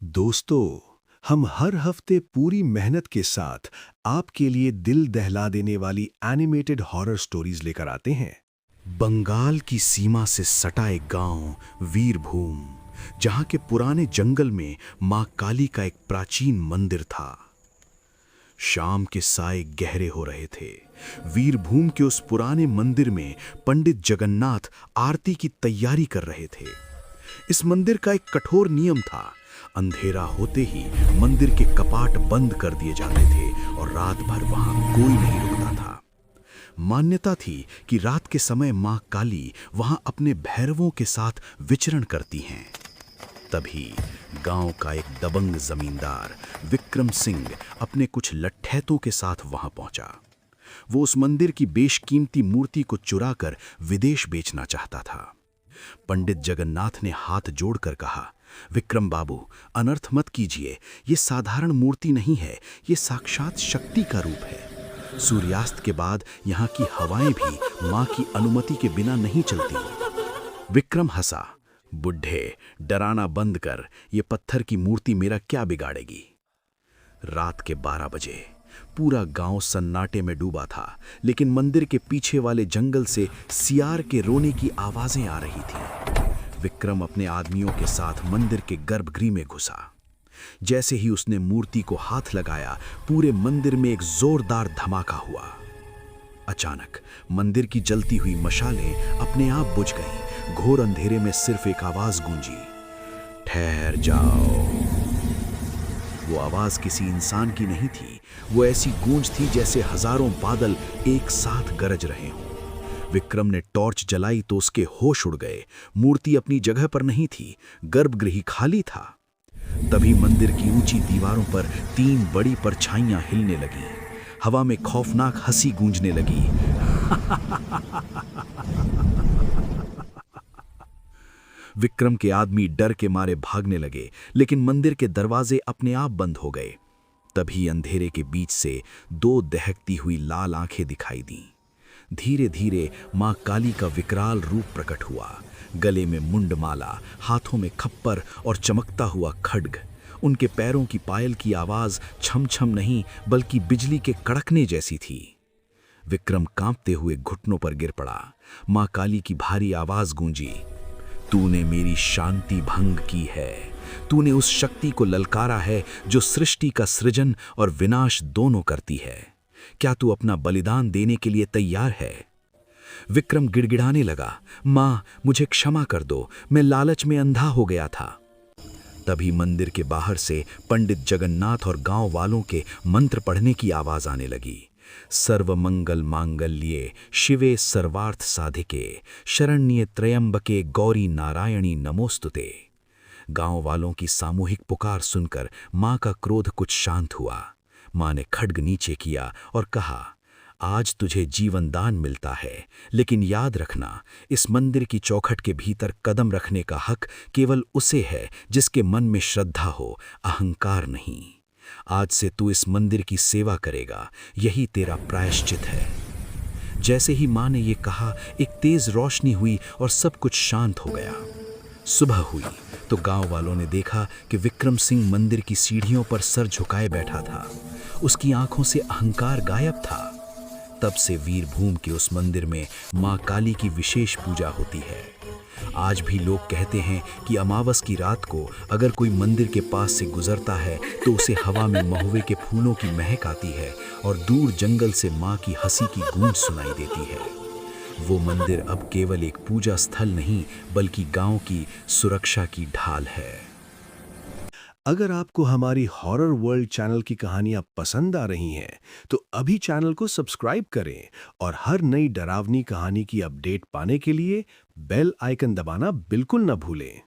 दोस्तों, हम हर हफ्ते पूरी मेहनत के साथ आपके लिए दिल दहला देने वाली एनिमेटेड हॉरर स्टोरीज लेकर आते हैं। बंगाल की सीमा से सटा एक गांव वीरभूम, जहां के पुराने जंगल में मां काली का एक प्राचीन मंदिर था। शाम के साए गहरे हो रहे थे। वीरभूम के उस पुराने मंदिर में पंडित जगन्नाथ आरती की तैयारी कर रहे थे। इस मंदिर का एक कठोर नियम था। अंधेरा होते ही मंदिर के कपाट बंद कर दिए जाते थे और रात भर वहां कोई नहीं रुकता था। मान्यता थी कि रात के समय मां काली वहां अपने भैरवों के साथ विचरण करती हैं। तभी गांव का एक दबंग जमींदार विक्रम सिंह अपने कुछ लट्ठैतों के साथ वहां पहुंचा। वो उस मंदिर की बेशकीमती मूर्ति को चुराकर विदेश बेचना चाहता था। पंडित जगन्नाथ ने हाथ जोड़कर कहा, विक्रम बाबू, अनर्थ मत कीजिए। ये साधारण मूर्ति नहीं है, ये साक्षात शक्ति का रूप है। सूर्यास्त के बाद यहाँ की हवाएं भी माँ की अनुमति के बिना नहीं चलती। विक्रम हंसा, बुढ़े, डराना बंद कर। ये पत्थर की मूर्ति मेरा क्या बिगाड़ेगी। रात के 12 बजे पूरा गांव सन्नाटे में डूबा था, लेकिन मंदिर के पीछे वाले जंगल से सियार के रोने की आवाजें आ रही थीं। विक्रम अपने आदमियों के साथ मंदिर के गर्भगृह में घुसा। जैसे ही उसने मूर्ति को हाथ लगाया, पूरे मंदिर में एक जोरदार धमाका हुआ। अचानक मंदिर की जलती हुई मशालें अपने आप बुझ गईं। घोर अंधेरे में सिर्फ एक आवाज गूंजी, ठहर जाओ। वो आवाज किसी इंसान की नहीं थी। वो ऐसी गूंज थी जैसे हजारों बादल एक साथ गरज रहे हों। विक्रम ने टॉर्च जलाई तो उसके होश उड़ गए। मूर्ति अपनी जगह पर नहीं थी, गर्भगृह खाली था। तभी मंदिर की ऊंची दीवारों पर 3 बड़ी परछाइयां हिलने लगीं। हवा में खौफनाक हंसी गूंजने लगी। विक्रम के आदमी डर के मारे भागने लगे, लेकिन मंदिर के दरवाजे अपने आप बंद हो गए। तभी अंधेरे के बीच से 2 दहकती हुई लाल आंखें दिखाई दीं। धीरे धीरे मां काली का विकराल रूप प्रकट हुआ। गले में मुंडमाला, हाथों में खप्पर और चमकता हुआ खड्ग। उनके पैरों की पायल की आवाज छम छम नहीं, बल्कि बिजली के कड़कने जैसी थी। विक्रम कांपते हुए घुटनों पर गिर पड़ा। मां काली की भारी आवाज गूंजी, तूने मेरी शांति भंग की है। तूने उस शक्ति को ललकारा है जो सृष्टि का सृजन और विनाश दोनों करती है। क्या तू अपना बलिदान देने के लिए तैयार है? विक्रम गिड़गिड़ाने लगा, मां, मुझे क्षमा कर दो, मैं लालच में अंधा हो गया था। तभी मंदिर के बाहर से पंडित जगन्नाथ और गांव वालों के मंत्र पढ़ने की आवाज आने लगी। सर्वमंगल मांगल्ये शिवे सर्वार्थ साधिके शरण्ये त्र्यंबके गौरी नारायणी नमोस्तुते। गांव वालों की सामूहिक पुकार सुनकर मां का क्रोध कुछ शांत हुआ। मां ने खड्ग नीचे किया और कहा, आज तुझे जीवन दान मिलता है, लेकिन याद रखना, इस मंदिर की चौखट के भीतर कदम रखने का हक केवल उसे है जिसके मन में श्रद्धा हो, अहंकार नहीं। आज से तू इस मंदिर की सेवा करेगा, यही तेरा प्रायश्चित है। जैसे ही मां ने ये कहा, एक तेज रोशनी हुई और सब कुछ शांत हो गया। सुबह हुई तो गांव वालों ने देखा कि विक्रम सिंह मंदिर की सीढ़ियों पर सर झुकाए बैठा था। उसकी आंखों से अहंकार गायब था। तब से वीरभूम के उस मंदिर में मां काली की विशेष पूजा होती है। आज भी लोग कहते हैं कि अमावस की रात को अगर कोई मंदिर के पास से गुजरता है तो उसे हवा में महुए के फूलों की महक आती है और दूर जंगल से मां की हंसी की गूंज सुनाई देती है। वो मंदिर अब केवल एक पूजा स्थल नहीं, बल्कि गांव की सुरक्षा की ढाल है। अगर आपको हमारी हॉरर वर्ल्ड चैनल की कहानियां पसंद आ रही हैं, तो अभी चैनल को सब्सक्राइब करें और हर नई डरावनी कहानी की अपडेट पाने के लिए बेल आइकन दबाना बिल्कुल न भूलें।